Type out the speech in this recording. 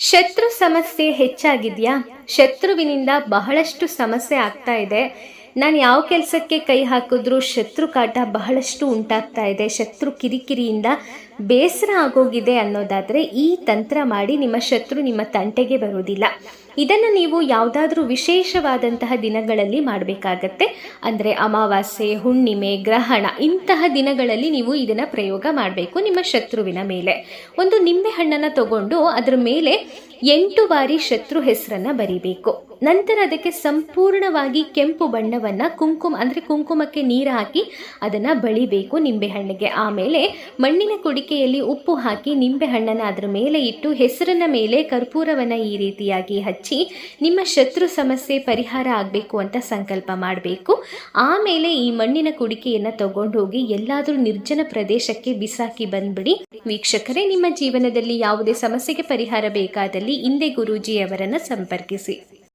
ಶತ್ರು ಸಮಸ್ಯೆ ಹೆಚ್ಚಾಗಿದೆಯಾ? ಶತ್ರುವಿನಿಂದ ಬಹಳಷ್ಟು ಸಮಸ್ಯೆ ಆಗ್ತಾ ಇದೆ. ನಾನು ಯಾವ ಕೆಲಸಕ್ಕೆ ಕೈ ಹಾಕಿದ್ರೂ ಶತ್ರು ಕಾಟ ಬಹಳಷ್ಟು ಉಂಟಾಗ್ತಾ ಇದೆ. ಶತ್ರು ಕಿರಿಕಿರಿಯಿಂದ ಬೇಸರ ಆಗೋಗಿದೆ ಅನ್ನೋದಾದರೆ ಈ ತಂತ್ರ ಮಾಡಿ ನಿಮ್ಮ ಶತ್ರು ನಿಮ್ಮ ತಂಟೆಗೆ ಬರೋದಿಲ್ಲ. ಇದನ್ನು ನೀವು ಯಾವುದಾದ್ರೂ ವಿಶೇಷವಾದಂತಹ ದಿನಗಳಲ್ಲಿ ಮಾಡಬೇಕಾಗತ್ತೆ. ಅಂದರೆ ಅಮಾವಾಸ್ಯೆ, ಹುಣ್ಣಿಮೆ, ಗ್ರಹಣ ಇಂತಹ ದಿನಗಳಲ್ಲಿ ನೀವು ಇದನ್ನು ಪ್ರಯೋಗ ಮಾಡಬೇಕು. ನಿಮ್ಮ ಶತ್ರುವಿನ ಮೇಲೆ ಒಂದು ನಿಂಬೆ ಹಣ್ಣನ್ನು ತಗೊಂಡು ಅದರ ಮೇಲೆ 8 ಬಾರಿ ಶತ್ರು ಹೆಸರನ್ನು ಬರೀಬೇಕು. ನಂತರ ಅದಕ್ಕೆ ಸಂಪೂರ್ಣವಾಗಿ ಕೆಂಪು ಬಣ್ಣವನ್ನು ಕುಂಕುಮಕ್ಕೆ ನೀರು ಹಾಕಿ ಅದನ್ನು ಬಳಿಬೇಕು ನಿಂಬೆಹಣ್ಣಿಗೆ. ಆಮೇಲೆ ಮಣ್ಣಿನ ಕುಡಿಕೆಯಲ್ಲಿ ಉಪ್ಪು ಹಾಕಿ ನಿಂಬೆಹಣ್ಣನ್ನು ಅದರ ಮೇಲೆ ಇಟ್ಟು ಹೆಸರಿನ ಮೇಲೆ ಕರ್ಪೂರವನ್ನು ಈ ರೀತಿಯಾಗಿ ಹಚ್ಚಿ ನಿಮ್ಮ ಶತ್ರು ಸಮಸ್ಯೆ ಪರಿಹಾರ ಆಗಬೇಕು ಅಂತ ಸಂಕಲ್ಪ ಮಾಡಬೇಕು. ಆಮೇಲೆ ಈ ಮಣ್ಣಿನ ಕುಡಿಕೆಯನ್ನು ತಗೊಂಡು ಹೋಗಿ ಎಲ್ಲಾದರೂ ನಿರ್ಜನ ಪ್ರದೇಶಕ್ಕೆ ಬಿಸಾಕಿ ಬಂದ್ಬಿಡಿ. ವೀಕ್ಷಕರೇ, ನಿಮ್ಮ ಜೀವನದಲ್ಲಿ ಯಾವುದೇ ಸಮಸ್ಯೆಗೆ ಪರಿಹಾರ ಬೇಕಾದಲ್ಲಿ ಹಿಂದೆ ಗುರೂಜಿಯವರನ್ನು ಸಂಪರ್ಕಿಸಿ.